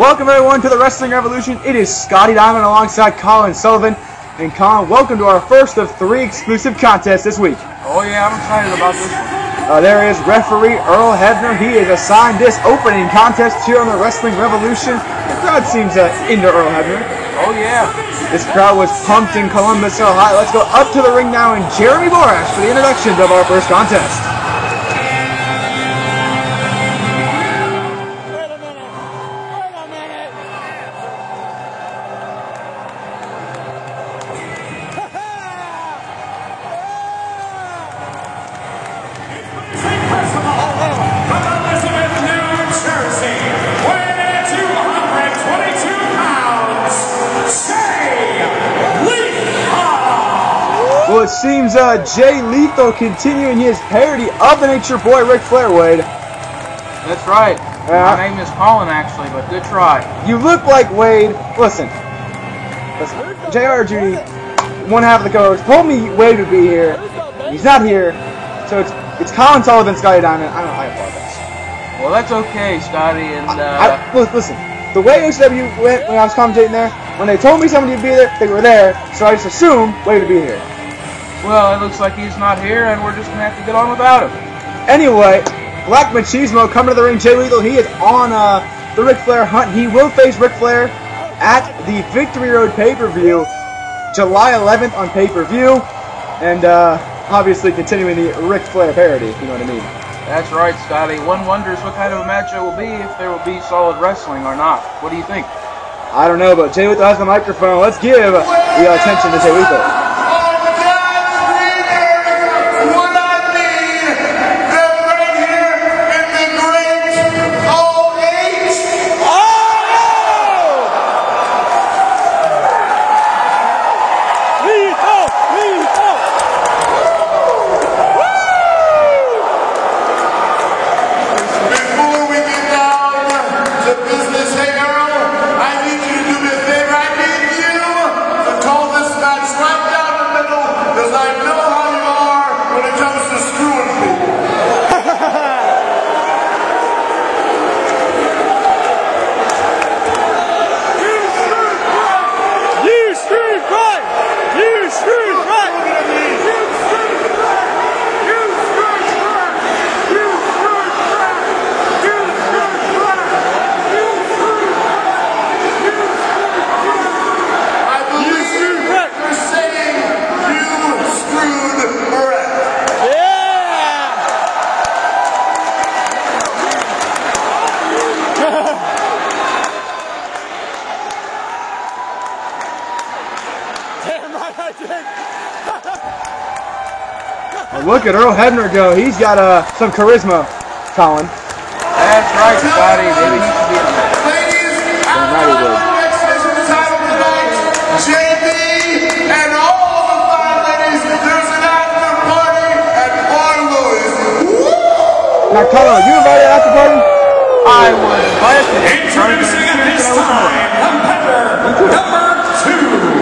Welcome everyone to the Wrestling Revolution. It is Scotty Diamond alongside Colin Sullivan. And Colin, welcome to our first of 3 exclusive contests this week. Oh yeah, I'm excited about this one. There is referee Earl Hebner. He is assigned this opening contest here on the Wrestling Revolution. The crowd seems into Earl Hebner. Oh yeah. This crowd was pumped in Columbus, Ohio. Let's go up to the ring now and Jeremy Borash for the introduction of our first contest. Well, it seems Jay Lethal continuing his parody of the Nature Boy, Ric Flair, Wade. That's right. My name is Colin, actually, but good try. You look like Wade. Listen. JR Judy, one half of the co-host, told me Wade would be here. He's not here, so it's Colin Sullivan, Scotty Diamond. I apologize. Well, that's okay, Scotty, and listen, the way OCW went when I was commentating there, when they told me somebody would be there, they were there, so I just assumed Wade would be here. Well, it looks like he's not here, and we're just going to have to get on without him. Anyway, Black Machismo coming to the ring. Jay Lethal, he is on the Ric Flair hunt. He will face Ric Flair at the Victory Road pay-per-view, July 11th on pay-per-view, and obviously continuing the Ric Flair parody, if you know what I mean. That's right, Scotty. One wonders what kind of a match it will be, if there will be solid wrestling or not. What do you think? I don't know, but Jay Lethal has the microphone. Let's give the attention to Jay Lethal. Look at Earl Hebner go. He's got some charisma, Colin. That's right, Scotty. Maybe he should be in there. Ladies, after the next title tonight, JB and all the fine ladies, there's an after party at Barlow's. Now, Colin, are you invited to the after party? I was invited to Introducing at this time, competitor number 2.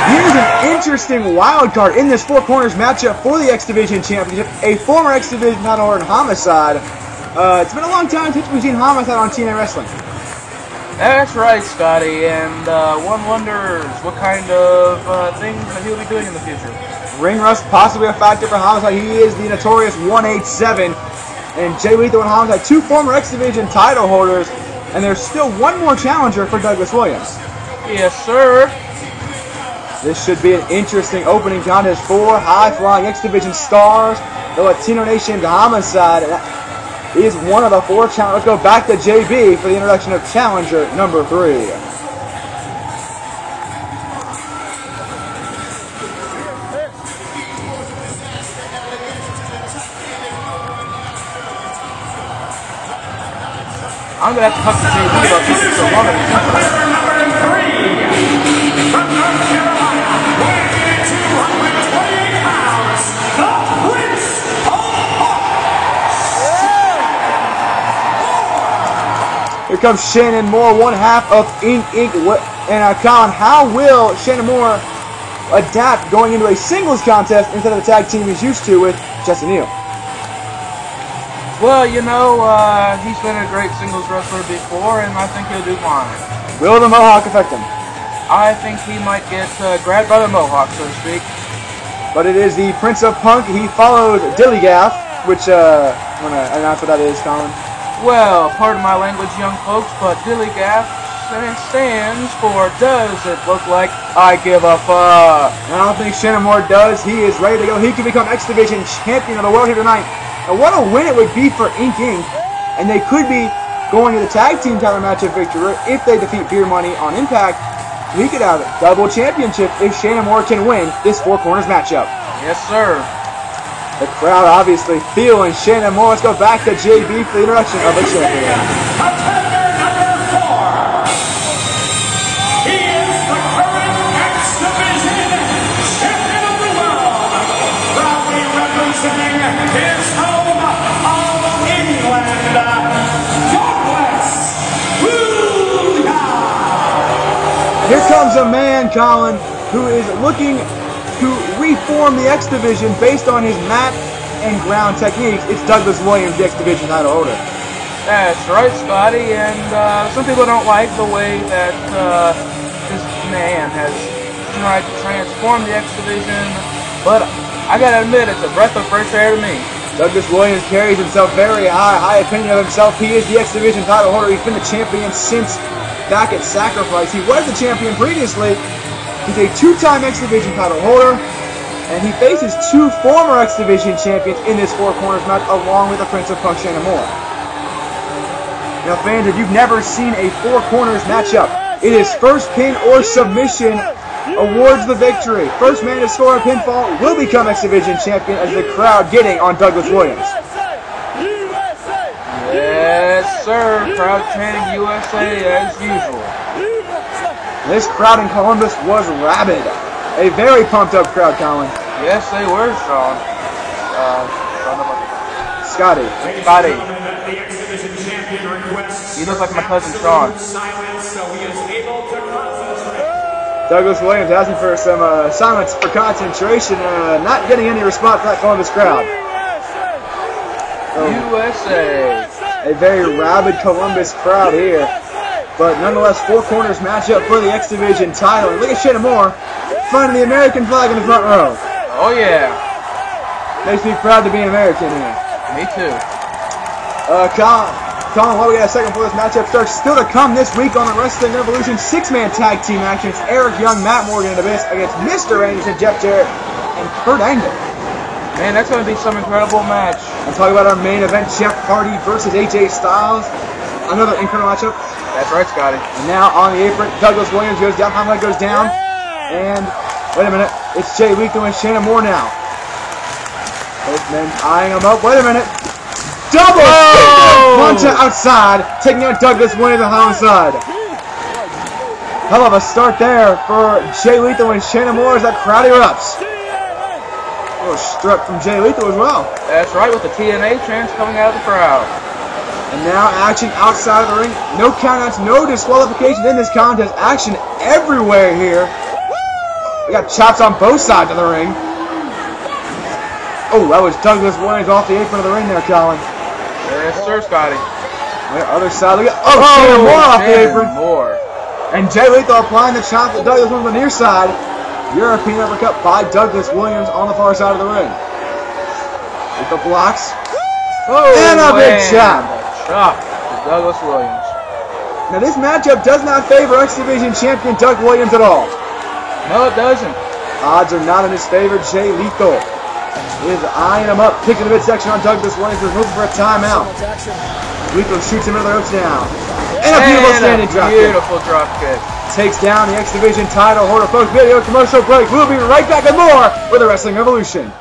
Here's an interesting wild card in this Four Corners matchup for the X Division Championship. A former X Division title holder in Homicide. It's been a long time since we've seen Homicide on TNA Wrestling. That's right, Scotty, and one wonders what kind of things that he'll be doing in the future. Ring rust possibly a factor for Homicide. He is the notorious 187. And Jay Lethal and Homicide, 2 former X Division title holders. And there's still one more challenger for Douglas Williams. Yes, sir. This should be an interesting opening contest for high-flying X-Division stars, the Latino Nation Homicide. That is one of the 4 challengers. Let's go back to JB for the introduction of challenger number 3. I'm going to have to talk to JB about this so long. Number 3, from North Carolina, weighing in at 228 pounds, the Prince of Hawks. Here comes Shannon Moore, one half of Ink. And Colin, how will Shannon Moore adapt going into a singles contest instead of the tag team he's used to with Jesse Neal? Well, you know, he's been a great singles wrestler before, and I think he'll do fine. Will the Mohawk affect him? I think he might get grabbed by the Mohawk, so to speak. But it is the Prince of Punk. He followed Dillygaff, which, want to announce what that is, Colin? Well, pardon my language, young folks, but Dillygaff stands for Does It Look Like I Give a Fuck? I don't think Shannon Moore does. He is ready to go. He could become X Division champion of the world here tonight. And what a win it would be for Inc. And they could be going to the tag team title match of victory if they defeat Beer Money on Impact. We could have a double championship if Shannon Moore can win this Four Corners matchup. Yes, sir. The crowd obviously feeling Shannon Moore. Let's go back to JB for the introduction of the champion. Contender number 4. He is the current X Division champion of the world. Proudly representing his home of England, Douglas Williams. Here comes a man, Colin, who is looking to reform the X Division based on his mat and ground techniques. It's Douglas Williams, the X Division title holder. That's right, Scotty, and some people don't like the way that this man has tried to transform the X Division, but I gotta admit, it's a breath of fresh air to me. Douglas Williams carries himself very high opinion of himself. He is the X Division title holder. He's been the champion since back at Sacrifice. He was the champion previously. He's a 2-time X Division title holder, and he faces 2 former X Division champions in this Four Corners match, along with the Prince of Punk, Shannon Moore. Now, fans, if you've never seen a Four Corners matchup, it is first pin or submission awards the victory. First man to score a pinfall will become X Division champion, as the crowd getting on Douglas Williams. Yes, sir. Crowd chanting USA as usual. This crowd in Columbus was rabid. A very pumped up crowd, Colin. Yes, they were, Sean. Scotty. Scotty. You look like my cousin Sean. Douglas Williams asking for some silence for concentration. Not getting any response from that Columbus crowd. USA. A very rabid Columbus crowd here. But nonetheless, Four Corners matchup for the X Division title. And look at Shannon Moore finding the American flag in the front row. Oh, yeah. Makes me proud to be an American here. Me too. Colin, while we got a second before this matchup starts, still to come this week on the Wrestling Revolution 6-man tag team action. It's Eric Young, Matt Morgan, and Abyss against Mr. Anderson, Jeff Jarrett, and Kurt Angle. Man, that's going to be some incredible match. I'm talking about our main event, Jeff Hardy versus AJ Styles. Another incredible matchup. That's right, Scotty. And now on the apron, Douglas Williams goes down, Hamlet goes down, and wait a minute, it's Jay Lethal and Shannon Moore now. Both men eyeing him up. Wait a minute. Double punch outside, taking out Douglas Williams on the outside. Hell of a start there for Jay Lethal and Shannon Moore as that crowd erupts. A little strut from Jay Lethal as well. That's right, with the TNA chants coming out of the crowd. And now action outside of the ring. No countouts, no disqualification in this contest. Action everywhere here. We got chops on both sides of the ring. Oh, that was Douglas Williams off the apron of the ring there, Colin. Yes, sir, Scotty. The other side, look at Shannon Moore off the apron. Moore. And Jay Lethal applying the chop to Douglas Williams on the near side. European uppercut by Douglas Williams on the far side of the ring. Lethal blocks. Oh, and a big chop. Chop to Douglas Williams. Now this matchup does not favor X Division champion Doug Williams at all. No, it doesn't. Odds are not in his favor. Jay Lethal is eyeing him up, picking the midsection on Douglas Williams, is looking for a timeout. Lethal shoots him into the ropes now. And a beautiful standing drop kick. Beautiful drop kick. Takes down the X Division title holder. Folks, video commercial break. We'll be right back with more with the Wrestling Revolution.